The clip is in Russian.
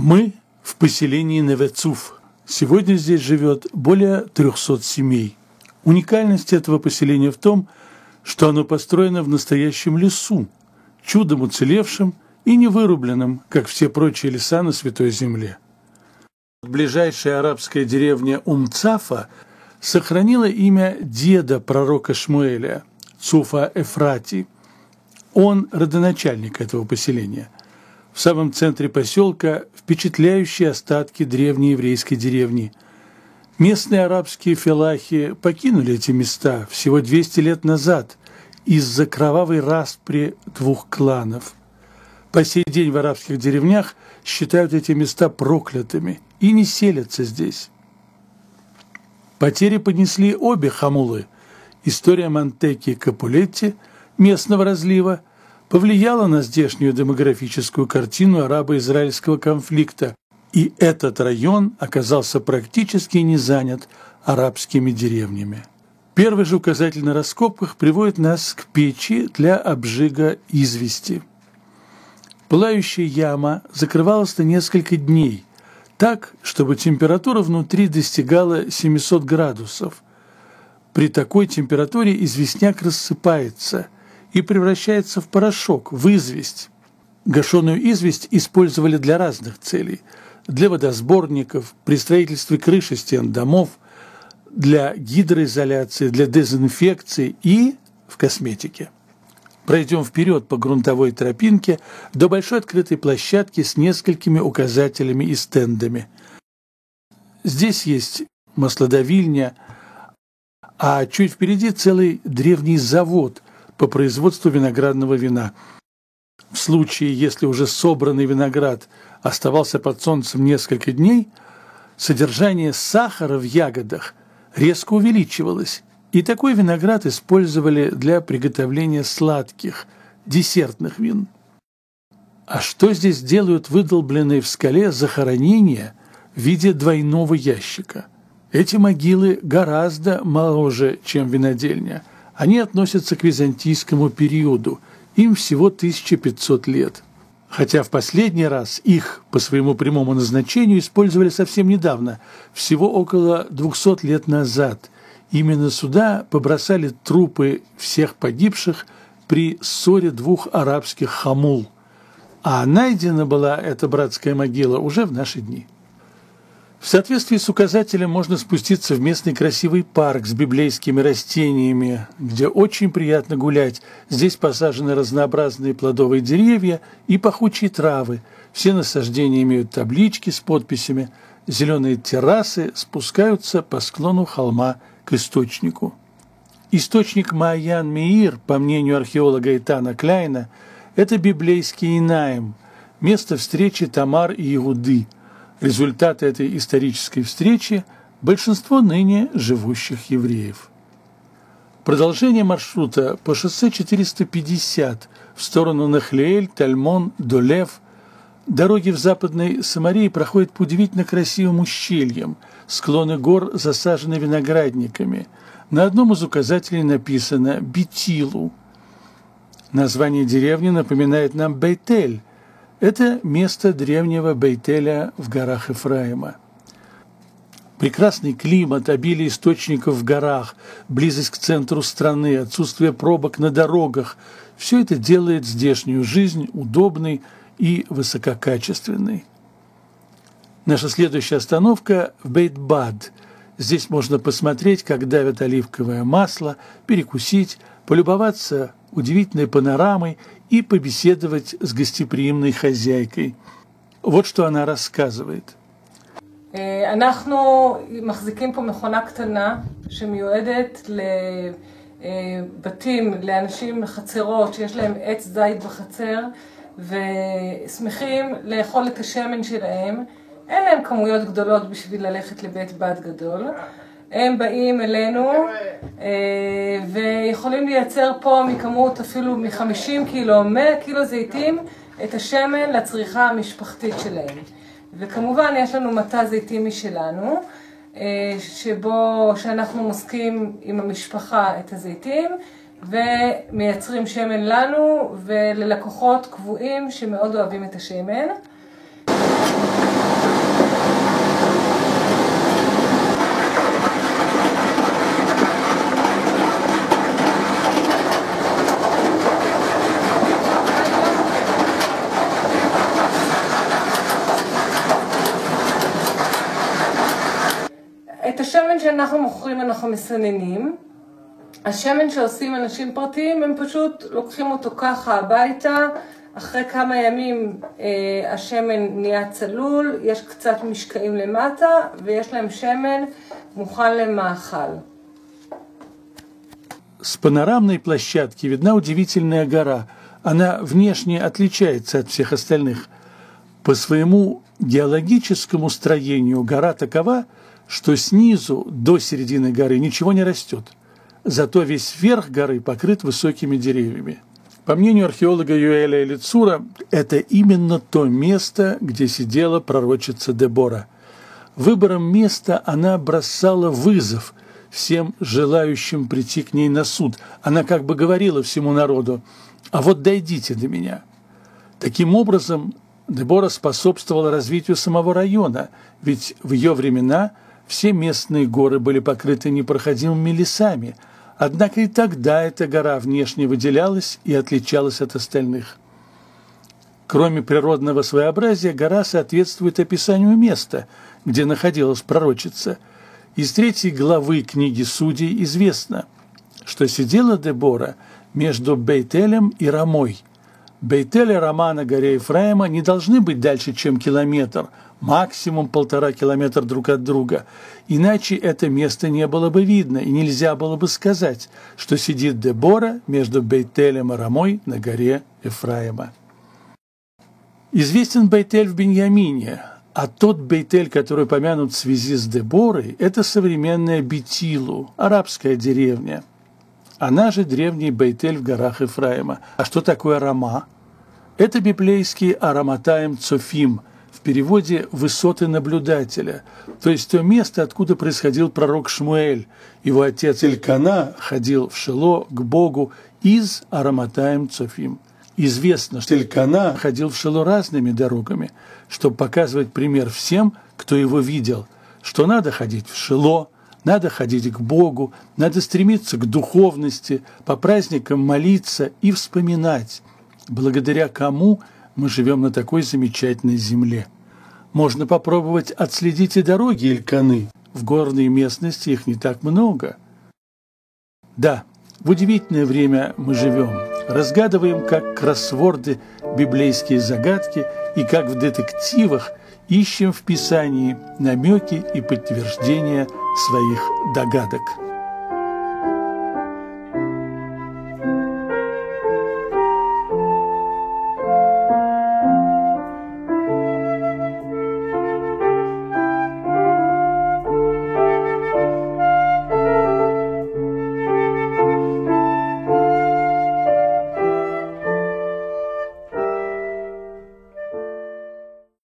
Мы в поселении Невецуф. Сегодня здесь живет более 300 семей. Уникальность этого поселения в том, что оно построено в настоящем лесу, чудом уцелевшем и не вырубленном, как все прочие леса на Святой Земле. Ближайшая арабская деревня Умцафа сохранила имя деда пророка Шмуэля, Цуфа Эфрати. Он родоначальник этого поселения. В самом центре поселка впечатляющие остатки древней еврейской деревни. Местные арабские фелахи покинули эти места всего 200 лет назад из-за кровавой распри двух кланов. По сей день в арабских деревнях считают эти места проклятыми и не селятся здесь. Потери понесли обе хамулы. История Монтеки Капулетти, местного разлива, повлияла на здешнюю демографическую картину арабо-израильского конфликта, и этот район оказался практически не занят арабскими деревнями. Первый же указатель на раскопках приводит нас к печи для обжига извести. Пылающая яма закрывалась на несколько дней, так, чтобы температура внутри достигала 700 градусов. При такой температуре известняк рассыпается и превращается в порошок, в известь. Гашеную известь использовали для разных целей – для водосборников, при строительстве крыши стен домов, для гидроизоляции, для дезинфекции и в косметике. Пройдем вперед по грунтовой тропинке до большой открытой площадки с несколькими указателями и стендами. Здесь есть маслодавильня, а чуть впереди целый древний завод по производству виноградного вина. В случае, если уже собранный виноград оставался под солнцем несколько дней, содержание сахара в ягодах резко увеличивалось, и такой виноград использовали для приготовления сладких, десертных вин. А что здесь делают выдолбленные в скале захоронения в виде двойного ящика? Эти могилы гораздо моложе, чем винодельня. Они относятся к византийскому периоду, им всего 1500 лет. Хотя в последний раз их по своему прямому назначению использовали совсем недавно, всего около 200 лет назад. Именно сюда побросали трупы всех погибших при ссоре двух арабских хамул. А найдена была эта братская могила уже в наши дни. В соответствии с указателем можно спуститься в местный красивый парк с библейскими растениями, где очень приятно гулять. Здесь посажены разнообразные плодовые деревья и пахучие травы. Все насаждения имеют таблички с подписями. Зеленые террасы спускаются по склону холма к источнику. Источник Маян-Меир, по мнению археолога Итана Кляйна, это библейский Инаим, место встречи Тамар и Иуды. Результаты этой исторической встречи – большинство ныне живущих евреев. Продолжение маршрута по шоссе 450 в сторону Нахлеэль, Тальмон, Долев. Дороги в Западной Самарии проходят по удивительно красивым ущельям, склоны гор засажены виноградниками. На одном из указателей написано «Бетилу». Название деревни напоминает нам Бейтель. Это место древнего Бейтеля в горах Ефраима. Прекрасный климат, обилие источников в горах, близость к центру страны, отсутствие пробок на дорогах – все это делает здешнюю жизнь удобной и высококачественной. Наша следующая остановка в Бейт-Бад. Здесь можно посмотреть, как давят оливковое масло, перекусить, полюбоваться удивительной панорамой и побеседовать с гостеприимной хозяйкой. Вот что она рассказывает. אנחנו מחזיקים פה מכונה קטנה שמיועדת לבתים, לאנשים חצרות שיש להם עץ זית בחצר ושמחים לאכול את השמן שלהם. אין להם כמויות גדולות בשביל ללכת לבית בד גדול. הם באים אלינו ויכולים לייצר פה מכמות אפילו מ-50 קילו, 100 קילו זיתים את השמן לצריכה המשפחתית שלהם. וכמובן יש לנו מטע זיתים משלנו, שאנחנו מוסקים עם המשפחה את הזיתים ומייצרים שמן לנו וללקוחות קבועים שמאוד אוהבים את השמן. אנחנו מוכרים, אנחנו מסננים. השמן שעושים אנשים פרטיים, הם פשוט לוקחים אותו ככה הביתה, אחרי כמה ימים השמן נהיה צלול, יש קצת משקעים למטה, ויש להם שמן מוכן למאכל. С панорамной площадки видна удивительная гора. Она внешне отличается от всех остальных. По своему геологическому строению гора такова, что снизу до середины горы ничего не растет. Зато весь верх горы покрыт высокими деревьями. По мнению археолога Юэля Элицура, это именно то место, где сидела пророчица Дебора. Выбором места она бросала вызов всем желающим прийти к ней на суд. Она как бы говорила всему народу: «А вот дойдите до меня». Таким образом, Дебора способствовала развитию самого района, ведь в ее времена все местные горы были покрыты непроходимыми лесами, однако и тогда эта гора внешне выделялась и отличалась от остальных. Кроме природного своеобразия, гора соответствует описанию места, где находилась пророчица. Из 3 главы книги Судей известно, что сидела Дебора между Бейт-Элем и Рамой. Бейт-Эль и Рама на горе Ефраима не должны быть дальше, чем километр, максимум 1,5 километра друг от друга. Иначе это место не было бы видно, и нельзя было бы сказать, что сидит Дебора между Бейт-Элем и Рамой на горе Ефраима. Известен Бейт-Эль в Беньямине, а тот Бейт-Эль, который помянут в связи с Деборой, это современная Бетилу, арабская деревня. Она же древний Бейт-Эль в горах Ефраима. А что такое Рама? Это библейский Араматаим Цофим, в переводе «высоты наблюдателя», то есть то место, откуда происходил пророк Шмуэль. Его отец Элькана ходил в Шило к Богу из Араматаим Цофим. Известно, что Элькана ходил в Шило разными дорогами, чтобы показывать пример всем, кто его видел, что надо ходить в Шило, надо ходить к Богу, надо стремиться к духовности, по праздникам молиться и вспоминать, благодаря кому мы живем на такой замечательной земле. Можно попробовать отследить и дороги Эльканы. В горной местности их не так много. Да, в удивительное время мы живем. Разгадываем, как кроссворды, библейские загадки, и как в детективах ищем в Писании намеки и подтверждения своих догадок.